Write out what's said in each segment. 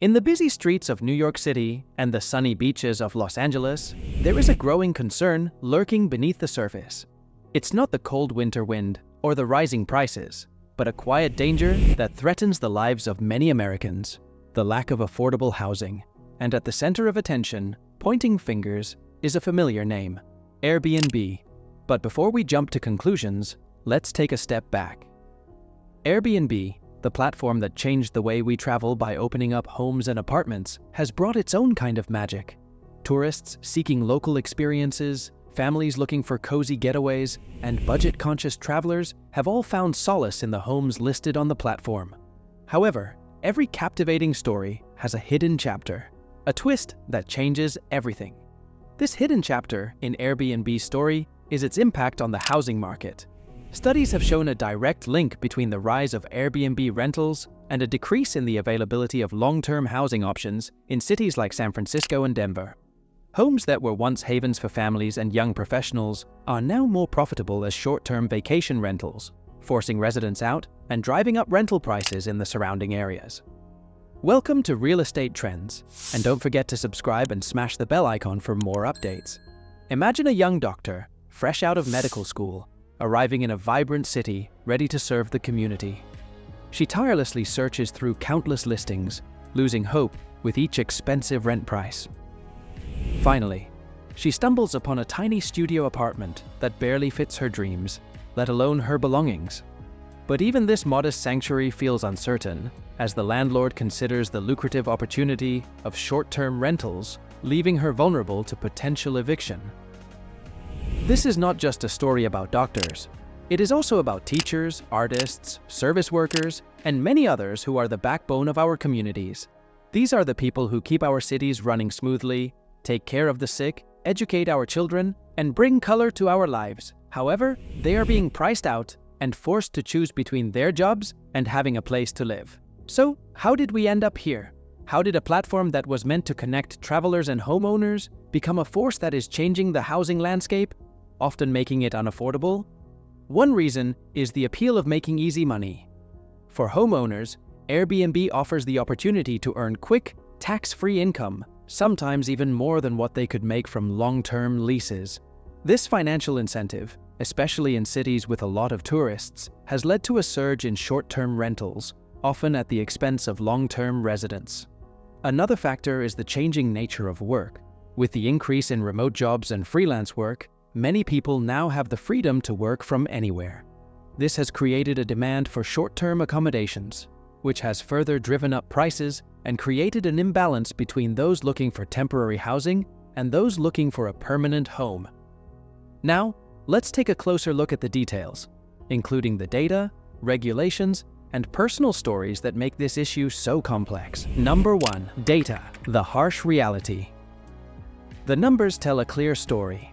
In the busy streets of New York City and the sunny beaches of Los Angeles, there is a growing concern lurking beneath the surface. It's not the cold winter wind or the rising prices, but a quiet danger that threatens the lives of many Americans: the lack of affordable housing. And at the center of attention, pointing fingers, is a familiar name: Airbnb. But before we jump to conclusions, let's take a step back. Airbnb, the platform that changed the way we travel by opening up homes and apartments, has brought its own kind of magic. Tourists seeking local experiences, families looking for cozy getaways, and budget-conscious travelers have all found solace in the homes listed on the platform. However, every captivating story has a hidden chapter, a twist that changes everything. This hidden chapter in Airbnb's story is its impact on the housing market. Studies have shown a direct link between the rise of Airbnb rentals and a decrease in the availability of long-term housing options in cities like San Francisco and Denver. Homes that were once havens for families and young professionals are now more profitable as short-term vacation rentals, forcing residents out and driving up rental prices in the surrounding areas. Welcome to Real Estate Trends, and don't forget to subscribe and smash the bell icon for more updates. Imagine a young doctor, fresh out of medical school, arriving in a vibrant city ready to serve the community. She tirelessly searches through countless listings, losing hope with each expensive rent price. Finally, she stumbles upon a tiny studio apartment that barely fits her dreams, let alone her belongings. But even this modest sanctuary feels uncertain, as the landlord considers the lucrative opportunity of short-term rentals, leaving her vulnerable to potential eviction. This is not just a story about doctors. It is also about teachers, artists, service workers, and many others who are the backbone of our communities. These are the people who keep our cities running smoothly, take care of the sick, educate our children, and bring color to our lives. However, they are being priced out and forced to choose between their jobs and having a place to live. So, how did we end up here? How did a platform that was meant to connect travelers and homeowners become a force that is changing the housing landscape, often making it unaffordable? One reason is the appeal of making easy money. For homeowners, Airbnb offers the opportunity to earn quick, tax-free income, sometimes even more than what they could make from long-term leases. This financial incentive, especially in cities with a lot of tourists, has led to a surge in short-term rentals, often at the expense of long-term residents. Another factor is the changing nature of work. With the increase in remote jobs and freelance work, many people now have the freedom to work from anywhere. This has created a demand for short-term accommodations, which has further driven up prices and created an imbalance between those looking for temporary housing and those looking for a permanent home. Now, let's take a closer look at the details, including the data, regulations, and personal stories that make this issue so complex. Number 1. Data, the harsh reality. The numbers tell a clear story.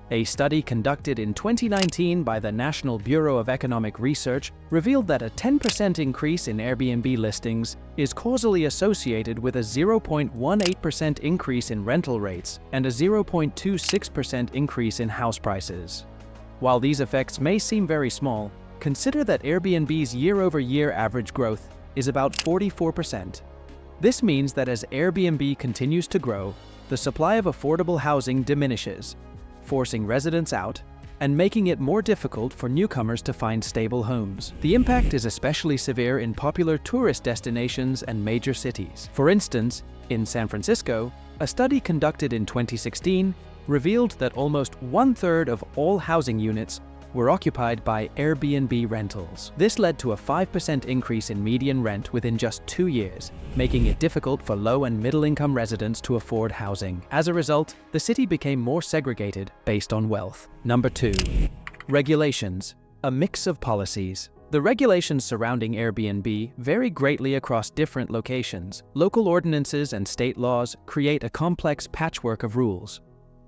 A study conducted in 2019 by the National Bureau of Economic Research revealed that a 10% increase in Airbnb listings is causally associated with a 0.18% increase in rental rates and a 0.26% increase in house prices. While these effects may seem very small, consider that Airbnb's year-over-year average growth is about 44%. This means that as Airbnb continues to grow, the supply of affordable housing diminishes, forcing residents out and making it more difficult for newcomers to find stable homes. The impact is especially severe in popular tourist destinations and major cities. For instance, in San Francisco, a study conducted in 2016 revealed that almost 1/3 of all housing units were occupied by Airbnb rentals. This led to a 5% increase in median rent within just 2 years, making it difficult for low- and middle-income residents to afford housing. As a result, the city became more segregated based on wealth. Number 2. Regulations, a mix of policies. The regulations surrounding Airbnb vary greatly across different locations. Local ordinances and state laws create a complex patchwork of rules.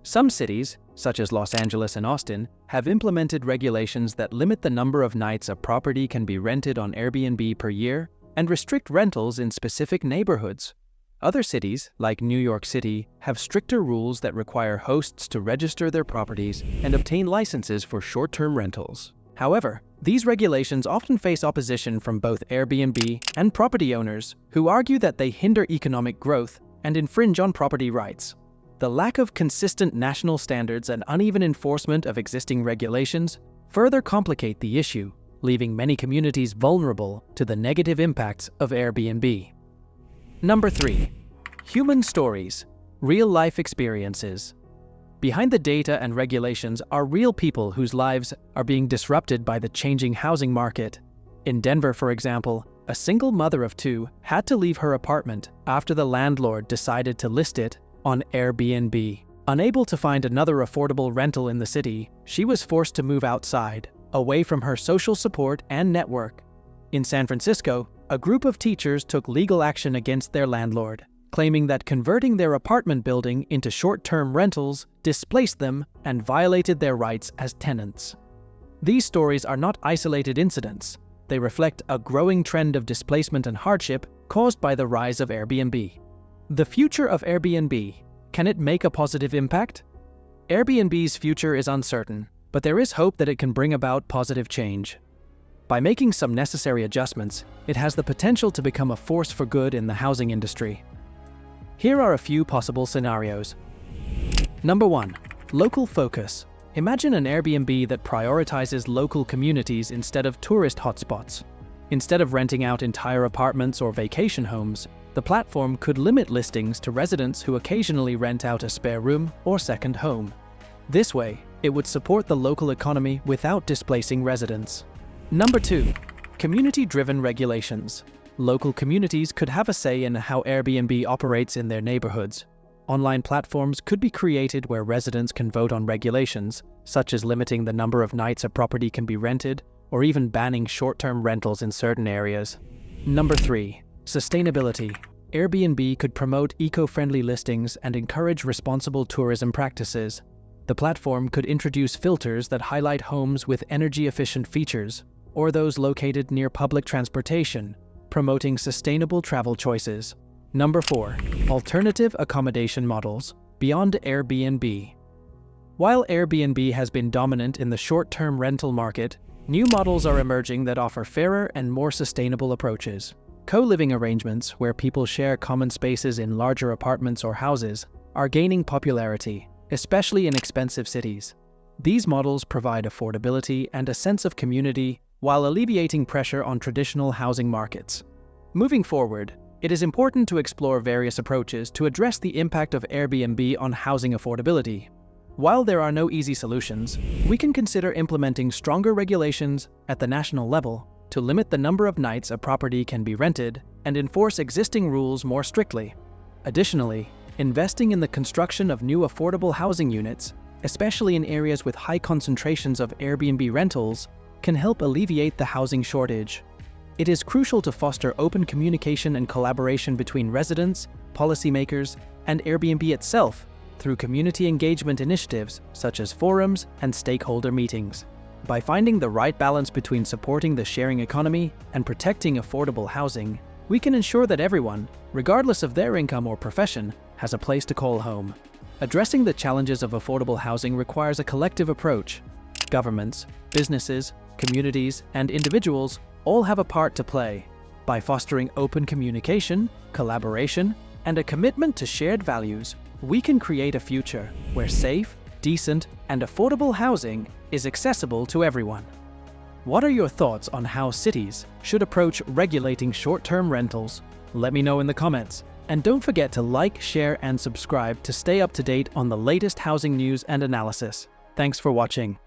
Some cities, such as Los Angeles and Austin, have implemented regulations that limit the number of nights a property can be rented on Airbnb per year and restrict rentals in specific neighborhoods. Other cities, like New York City, have stricter rules that require hosts to register their properties and obtain licenses for short-term rentals. However, these regulations often face opposition from both Airbnb and property owners who argue that they hinder economic growth and infringe on property rights. The lack of consistent national standards and uneven enforcement of existing regulations further complicate the issue, leaving many communities vulnerable to the negative impacts of Airbnb. Number 3. Human stories, real-life experiences. Behind the data and regulations are real people whose lives are being disrupted by the changing housing market. In Denver, for example, a single mother of 2 had to leave her apartment after the landlord decided to list it on Airbnb. Unable to find another affordable rental in the city, she was forced to move outside, away from her social support and network. In San Francisco, a group of teachers took legal action against their landlord, claiming that converting their apartment building into short-term rentals displaced them and violated their rights as tenants. These stories are not isolated incidents. They reflect a growing trend of displacement and hardship caused by the rise of Airbnb. The future of Airbnb, can it make a positive impact? Airbnb's future is uncertain, but there is hope that it can bring about positive change. By making some necessary adjustments, it has the potential to become a force for good in the housing industry. Here are a few possible scenarios. Number 1. Local focus. Imagine an Airbnb that prioritizes local communities instead of tourist hotspots. Instead of renting out entire apartments or vacation homes, the platform could limit listings to residents who occasionally rent out a spare room or second home. This way, it would support the local economy without displacing residents. Number 2. Community-driven regulations. Local communities could have a say in how Airbnb operates in their neighborhoods. Online platforms could be created where residents can vote on regulations, such as limiting the number of nights a property can be rented, or even banning short-term rentals in certain areas. Number 3. Sustainability. Airbnb could promote eco-friendly listings and encourage responsible tourism practices. The platform could introduce filters that highlight homes with energy-efficient features, or those located near public transportation, promoting sustainable travel choices. Number 4. Alternative accommodation models beyond Airbnb. While Airbnb has been dominant in the short-term rental market, new models are emerging that offer fairer and more sustainable approaches. Co-living arrangements, where people share common spaces in larger apartments or houses, are gaining popularity, especially in expensive cities. These models provide affordability and a sense of community while alleviating pressure on traditional housing markets. Moving forward, it is important to explore various approaches to address the impact of Airbnb on housing affordability. While there are no easy solutions, we can consider implementing stronger regulations at the national level to limit the number of nights a property can be rented and enforce existing rules more strictly. Additionally, investing in the construction of new affordable housing units, especially in areas with high concentrations of Airbnb rentals, can help alleviate the housing shortage. It is crucial to foster open communication and collaboration between residents, policymakers, and Airbnb itself through community engagement initiatives such as forums and stakeholder meetings. By finding the right balance between supporting the sharing economy and protecting affordable housing, we can ensure that everyone, regardless of their income or profession, has a place to call home. Addressing the challenges of affordable housing requires a collective approach. Governments, businesses, communities, and individuals all have a part to play. By fostering open communication, collaboration, and a commitment to shared values, we can create a future where safe, decent, and affordable housing is accessible to everyone. What are your thoughts on how cities should approach regulating short-term rentals? Let me know in the comments. And don't forget to like, share, and subscribe to stay up to date on the latest housing news and analysis. Thanks for watching.